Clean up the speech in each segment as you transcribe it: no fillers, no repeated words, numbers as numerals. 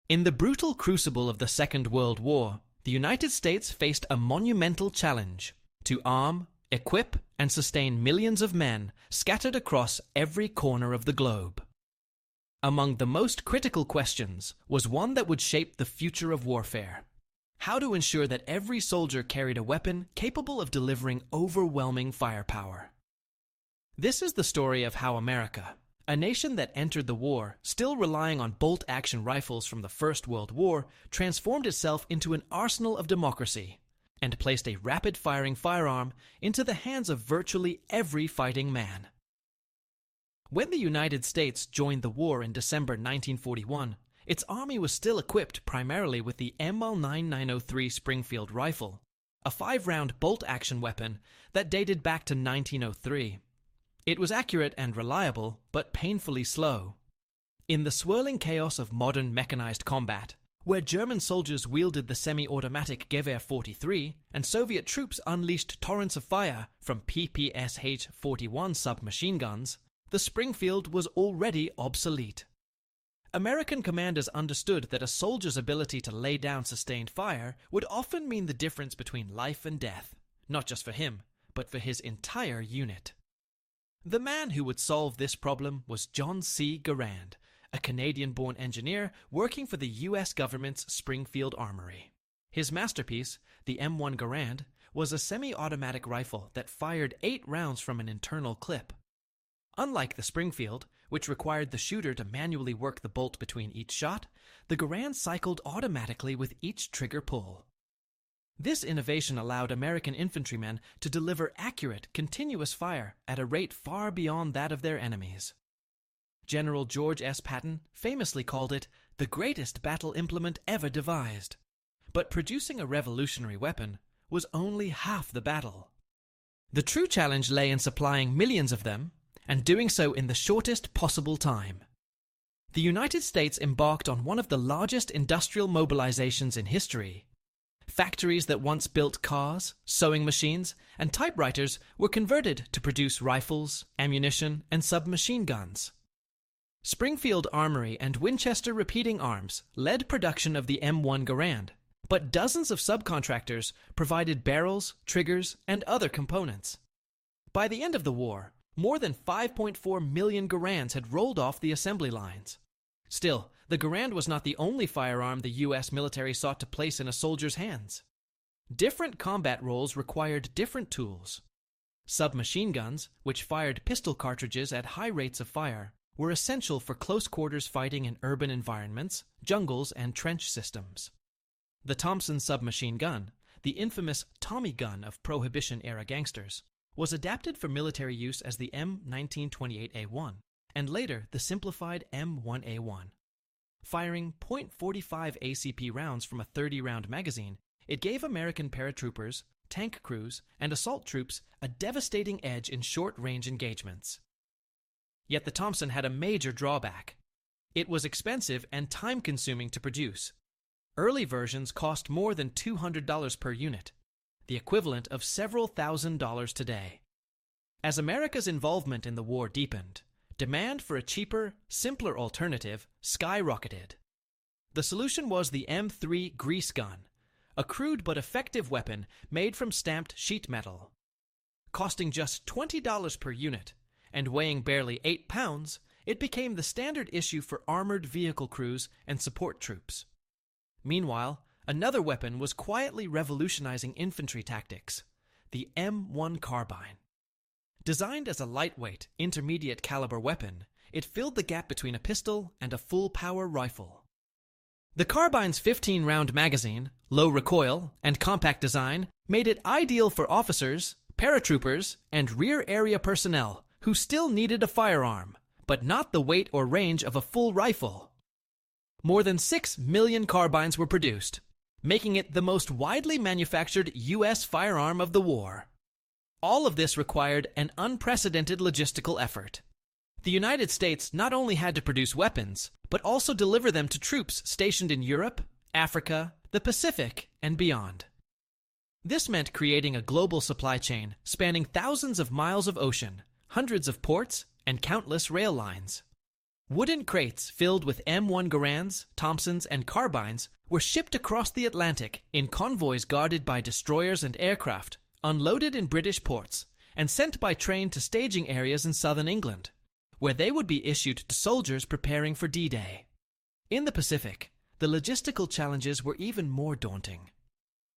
In the brutal crucible of the Second World War, the United States faced a monumental challenge to arm, equip, and sustain millions of men scattered across every corner of the globe. Among the most critical questions was one that would shape the future of warfare: how to ensure that every soldier carried a weapon capable of delivering overwhelming firepower. This is the story of how America, a nation that entered the war still relying on bolt-action rifles from the First World War, transformed itself into an arsenal of democracy and placed a rapid-firing firearm into the hands of virtually every fighting man. When the United States joined the war in December 1941, its army was still equipped primarily with the M1 903 Springfield rifle, a 5-round bolt-action weapon that dated back to 1903. It was accurate and reliable, but painfully slow. In the swirling chaos of modern mechanized combat, where German soldiers wielded the semi-automatic Gewehr 43 and Soviet troops unleashed torrents of fire from PPSH-41 submachine guns, the Springfield was already obsolete. American commanders understood that a soldier's ability to lay down sustained fire would often mean the difference between life and death, not just for him, but for his entire unit. The man who would solve this problem was John C. Garand, a Canadian-born engineer working for the U.S. government's Springfield Armory. His masterpiece, the M1 Garand, was a semi-automatic rifle that fired 8 rounds from an internal clip. Unlike the Springfield, which required the shooter to manually work the bolt between each shot, the Garand cycled automatically with each trigger pull. This innovation allowed American infantrymen to deliver accurate, continuous fire at a rate far beyond that of their enemies. General George S. Patton famously called it the greatest battle implement ever devised. But producing a revolutionary weapon was only half the battle. The true challenge lay in supplying millions of them, and doing so in the shortest possible time. The United States embarked on one of the largest industrial mobilizations in history. Factories that once built cars, sewing machines, and typewriters were converted to produce rifles, ammunition, and submachine guns. Springfield Armory and Winchester Repeating Arms led production of the M1 Garand, but dozens of subcontractors provided barrels, triggers, and other components. By the end of the war, more than 5.4 million Garands had rolled off the assembly lines. Still, the Garand was not the only firearm the U.S. military sought to place in a soldier's hands. Different combat roles required different tools. Submachine guns, which fired pistol cartridges at high rates of fire, were essential for close-quarters fighting in urban environments, jungles, and trench systems. The Thompson submachine gun, the infamous Tommy gun of Prohibition-era gangsters, was adapted for military use as the M1928A1, and later the simplified M1A1. Firing .45 ACP rounds from a 30-round magazine, it gave American paratroopers, tank crews, and assault troops a devastating edge in short-range engagements. Yet the Thompson had a major drawback. It was expensive and time-consuming to produce. Early versions cost more than $200 per unit, the equivalent of several $1,000s today. As America's involvement in the war deepened, demand for a cheaper, simpler alternative skyrocketed. The solution was the M3 grease gun, a crude but effective weapon made from stamped sheet metal. Costing just $20 per unit and weighing barely 8 pounds, it became the standard issue for armored vehicle crews and support troops. Meanwhile, another weapon was quietly revolutionizing infantry tactics, the M1 Carbine. Designed as a lightweight, intermediate-caliber weapon, it filled the gap between a pistol and a full-power rifle. The Carbine's 15-round magazine, low recoil, and compact design made it ideal for officers, paratroopers, and rear-area personnel who still needed a firearm, but not the weight or range of a full rifle. More than 6 million carbines were produced, making it the most widely manufactured U.S. firearm of the war. All of this required an unprecedented logistical effort. The United States not only had to produce weapons, but also deliver them to troops stationed in Europe, Africa, the Pacific, and beyond. This meant creating a global supply chain spanning thousands of miles of ocean, hundreds of ports, and countless rail lines. Wooden crates filled with M1 Garands, Thompsons, and Carbines were shipped across the Atlantic in convoys guarded by destroyers and aircraft, unloaded in British ports, and sent by train to staging areas in southern England, where they would be issued to soldiers preparing for D-Day. In the Pacific, the logistical challenges were even more daunting.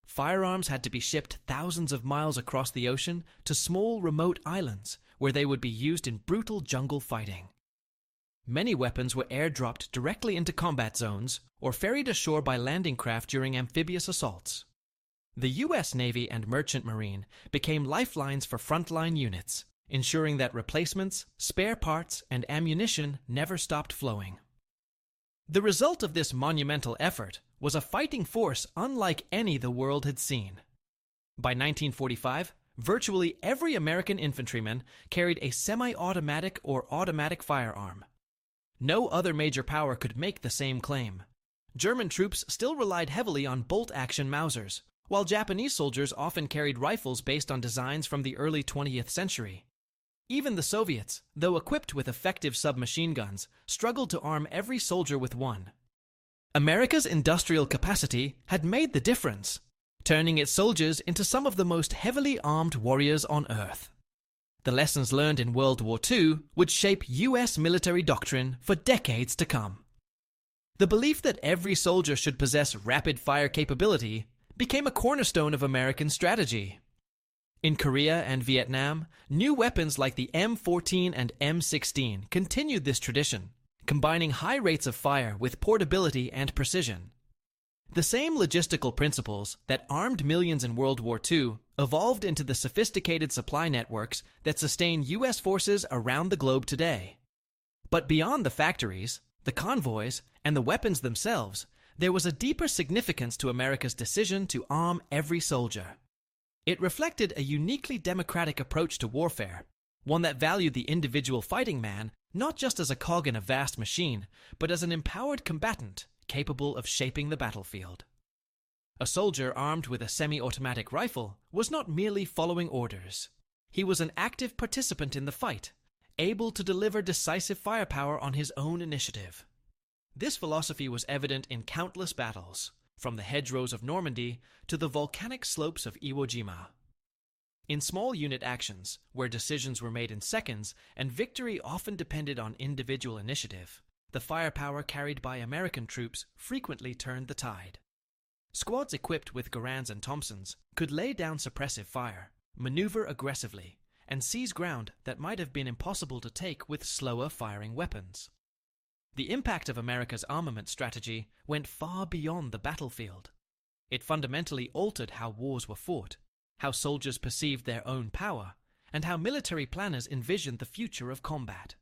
Firearms had to be shipped thousands of miles across the ocean to small remote islands where they would be used in brutal jungle fighting. Many weapons were airdropped directly into combat zones or ferried ashore by landing craft during amphibious assaults. The U.S. Navy and Merchant Marine became lifelines for frontline units, ensuring that replacements, spare parts, and ammunition never stopped flowing. The result of this monumental effort was a fighting force unlike any the world had seen. By 1945, virtually every American infantryman carried a semi-automatic or automatic firearm. No other major power could make the same claim. German troops still relied heavily on bolt-action Mausers, while Japanese soldiers often carried rifles based on designs from the early 20th century. Even the Soviets, though equipped with effective submachine guns, struggled to arm every soldier with one. America's industrial capacity had made the difference, turning its soldiers into some of the most heavily armed warriors on Earth. The lessons learned in World War II would shape U.S. military doctrine for decades to come. The belief that every soldier should possess rapid-fire capability became a cornerstone of American strategy. In Korea and Vietnam, new weapons like the M14 and M16 continued this tradition, combining high rates of fire with portability and precision. The same logistical principles that armed millions in World War II evolved into the sophisticated supply networks that sustain U.S. forces around the globe today. But beyond the factories, the convoys, and the weapons themselves, there was a deeper significance to America's decision to arm every soldier. It reflected a uniquely democratic approach to warfare, one that valued the individual fighting man not just as a cog in a vast machine, but as an empowered combatant capable of shaping the battlefield. A soldier armed with a semi-automatic rifle was not merely following orders. He was an active participant in the fight, able to deliver decisive firepower on his own initiative. This philosophy was evident in countless battles, from the hedgerows of Normandy to the volcanic slopes of Iwo Jima. In small unit actions, where decisions were made in seconds and victory often depended on individual initiative, the firepower carried by American troops frequently turned the tide. Squads equipped with Garands and Thompsons could lay down suppressive fire, maneuver aggressively, and seize ground that might have been impossible to take with slower-firing weapons. The impact of America's armament strategy went far beyond the battlefield. It fundamentally altered how wars were fought, how soldiers perceived their own power, and how military planners envisioned the future of combat.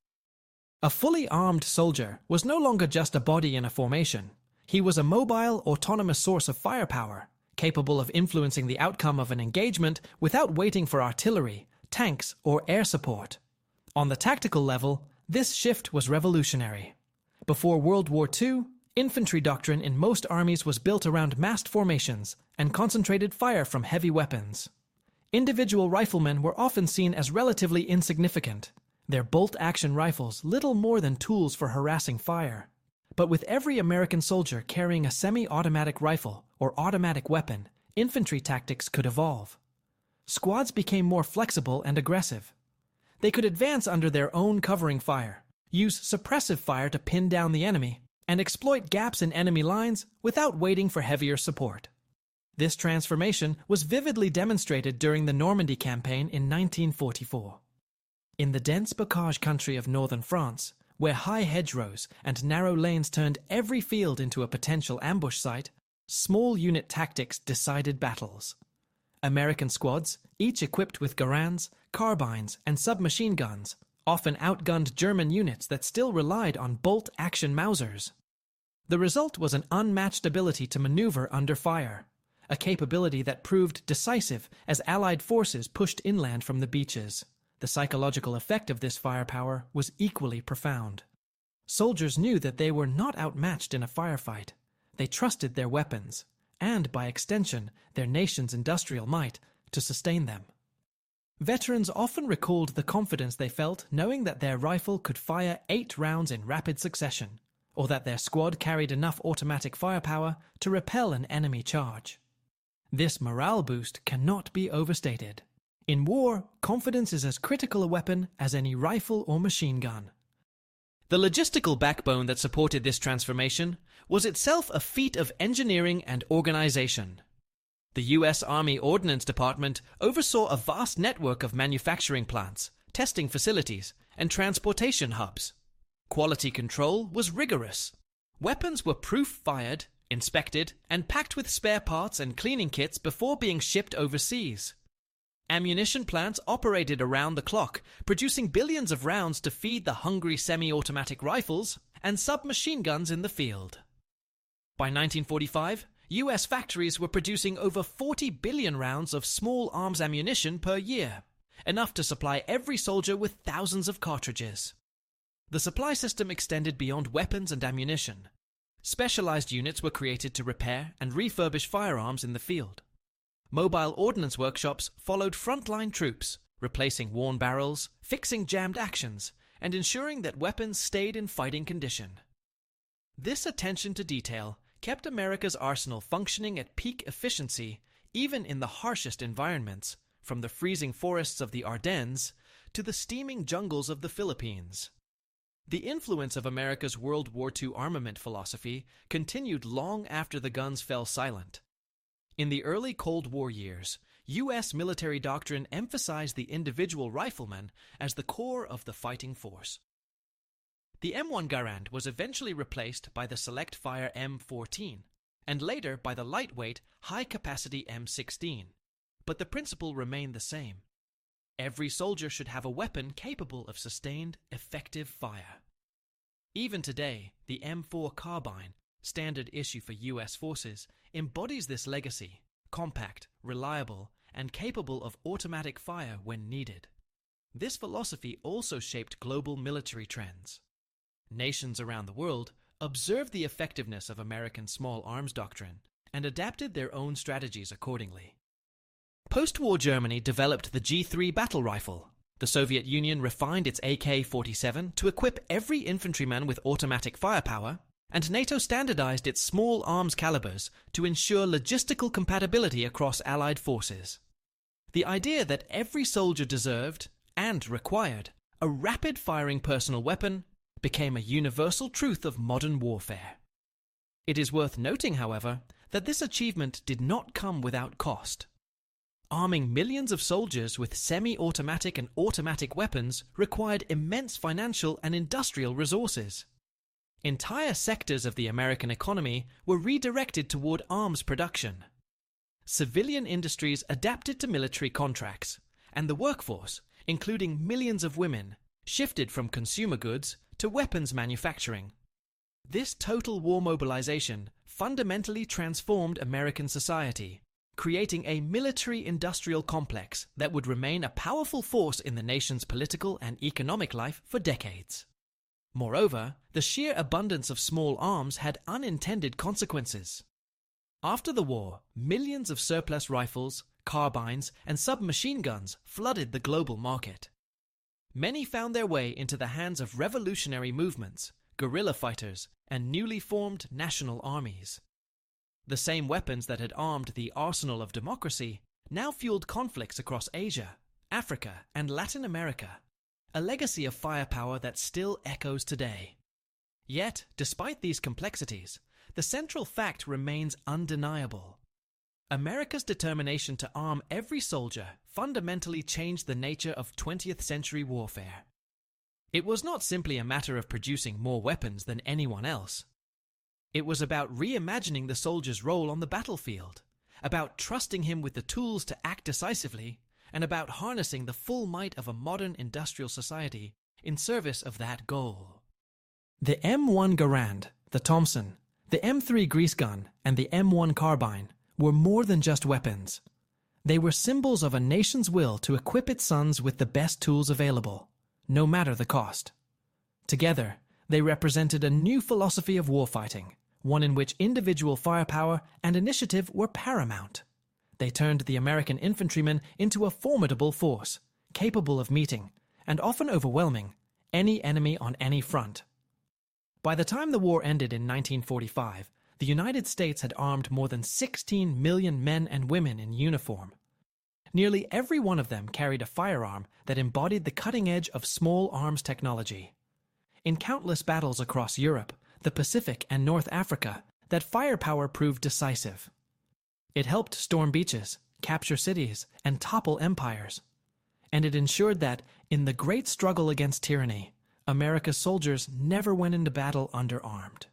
A fully armed soldier was no longer just a body in a formation. He was a mobile, autonomous source of firepower, capable of influencing the outcome of an engagement without waiting for artillery, tanks, or air support. On the tactical level, this shift was revolutionary. Before World War II, infantry doctrine in most armies was built around massed formations and concentrated fire from heavy weapons. Individual riflemen were often seen as relatively insignificant, their bolt-action rifles little more than tools for harassing fire. But with every American soldier carrying a semi-automatic rifle or automatic weapon, infantry tactics could evolve. Squads became more flexible and aggressive. They could advance under their own covering fire, use suppressive fire to pin down the enemy, and exploit gaps in enemy lines without waiting for heavier support. This transformation was vividly demonstrated during the Normandy campaign in 1944. In the dense bocage country of northern France, where high hedgerows and narrow lanes turned every field into a potential ambush site, small unit tactics decided battles. American squads, each equipped with Garands, carbines, and submachine guns, often outgunned German units that still relied on bolt-action Mausers. The result was an unmatched ability to maneuver under fire, a capability that proved decisive as Allied forces pushed inland from the beaches. The psychological effect of this firepower was equally profound. Soldiers knew that they were not outmatched in a firefight. They trusted their weapons, and by extension, their nation's industrial might, to sustain them. Veterans often recalled the confidence they felt knowing that their rifle could fire 8 rounds in rapid succession, or that their squad carried enough automatic firepower to repel an enemy charge. This morale boost cannot be overstated. In war, confidence is as critical a weapon as any rifle or machine gun. The logistical backbone that supported this transformation was itself a feat of engineering and organization. The U.S. Army Ordnance Department oversaw a vast network of manufacturing plants, testing facilities, and transportation hubs. Quality control was rigorous. Weapons were proof-fired, inspected, and packed with spare parts and cleaning kits before being shipped overseas. Ammunition plants operated around the clock, producing billions of rounds to feed the hungry semi-automatic rifles and submachine guns in the field. By 1945, U.S. factories were producing over 40 billion rounds of small arms ammunition per year, enough to supply every soldier with thousands of cartridges. The supply system extended beyond weapons and ammunition. Specialized units were created to repair and refurbish firearms in the field. Mobile ordnance workshops followed frontline troops, replacing worn barrels, fixing jammed actions, and ensuring that weapons stayed in fighting condition. This attention to detail kept America's arsenal functioning at peak efficiency even in the harshest environments, from the freezing forests of the Ardennes to the steaming jungles of the Philippines. The influence of America's World War II armament philosophy continued long after the guns fell silent. In the early Cold War years, U.S. military doctrine emphasized the individual rifleman as the core of the fighting force. The M1 Garand was eventually replaced by the select-fire M14, and later by the lightweight, high-capacity M16, but the principle remained the same. Every soldier should have a weapon capable of sustained, effective fire. Even today, the M4 Carbine, standard issue for U.S. forces, embodies this legacy, compact, reliable, and capable of automatic fire when needed. This philosophy also shaped global military trends. Nations around the world observed the effectiveness of American small arms doctrine and adapted their own strategies accordingly. Post-war Germany developed the G3 battle rifle. The Soviet Union refined its AK-47 to equip every infantryman with automatic firepower, and NATO standardized its small arms calibers to ensure logistical compatibility across Allied forces. The idea that every soldier deserved, and required, a rapid-firing personal weapon became a universal truth of modern warfare. It is worth noting, however, that this achievement did not come without cost. Arming millions of soldiers with semi-automatic and automatic weapons required immense financial and industrial resources. Entire sectors of the American economy were redirected toward arms production. Civilian industries adapted to military contracts, and the workforce, including millions of women, shifted from consumer goods to weapons manufacturing. This total war mobilization fundamentally transformed American society, creating a military-industrial complex that would remain a powerful force in the nation's political and economic life for decades. Moreover, the sheer abundance of small arms had unintended consequences. After the war, millions of surplus rifles, carbines, and submachine guns flooded the global market. Many found their way into the hands of revolutionary movements, guerrilla fighters, and newly formed national armies. The same weapons that had armed the arsenal of democracy now fueled conflicts across Asia, Africa, and Latin America, a legacy of firepower that still echoes today. Yet, despite these complexities, the central fact remains undeniable. America's determination to arm every soldier fundamentally changed the nature of 20th century warfare. It was not simply a matter of producing more weapons than anyone else. It was about reimagining the soldier's role on the battlefield, about trusting him with the tools to act decisively, and about harnessing the full might of a modern industrial society in service of that goal. The M1 Garand, the Thompson, the M3 grease gun, and the M1 Carbine were more than just weapons. They were symbols of a nation's will to equip its sons with the best tools available, no matter the cost. Together, they represented a new philosophy of warfighting, one in which individual firepower and initiative were paramount. They turned the American infantryman into a formidable force, capable of meeting, and often overwhelming, any enemy on any front. By the time the war ended in 1945, the United States had armed more than 16 million men and women in uniform. Nearly every one of them carried a firearm that embodied the cutting edge of small arms technology. In countless battles across Europe, the Pacific, and North Africa, that firepower proved decisive. It helped storm beaches, capture cities, and topple empires. And it ensured that, in the great struggle against tyranny, America's soldiers never went into battle underarmed.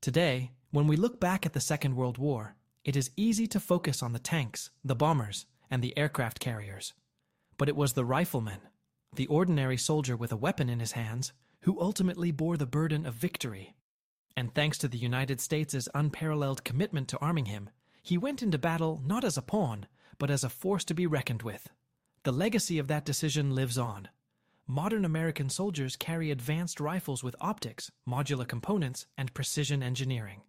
Today, when we look back at the Second World War, it is easy to focus on the tanks, the bombers, and the aircraft carriers. But it was the rifleman, the ordinary soldier with a weapon in his hands, who ultimately bore the burden of victory. And thanks to the United States' unparalleled commitment to arming him, he went into battle not as a pawn, but as a force to be reckoned with. The legacy of that decision lives on. Modern American soldiers carry advanced rifles with optics, modular components, and precision engineering.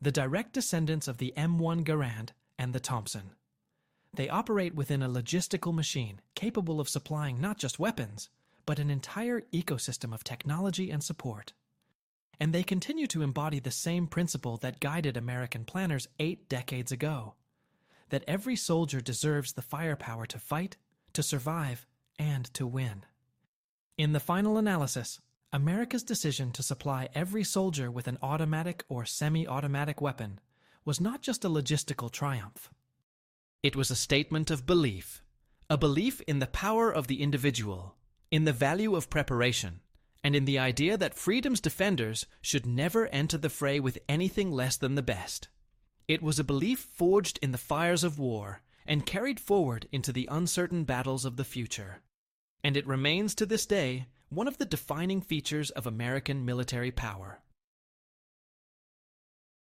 The direct descendants of the M1 Garand and the Thompson. They operate within a logistical machine capable of supplying not just weapons, but an entire ecosystem of technology and support. And they continue to embody the same principle that guided American planners 8 decades ago: that every soldier deserves the firepower to fight, to survive, and to win. In the final analysis, America's decision to supply every soldier with an automatic or semi-automatic weapon was not just a logistical triumph. It was a statement of belief, a belief in the power of the individual, in the value of preparation, and in the idea that freedom's defenders should never enter the fray with anything less than the best. It was a belief forged in the fires of war and carried forward into the uncertain battles of the future. And it remains to this day one of the defining features of American military power.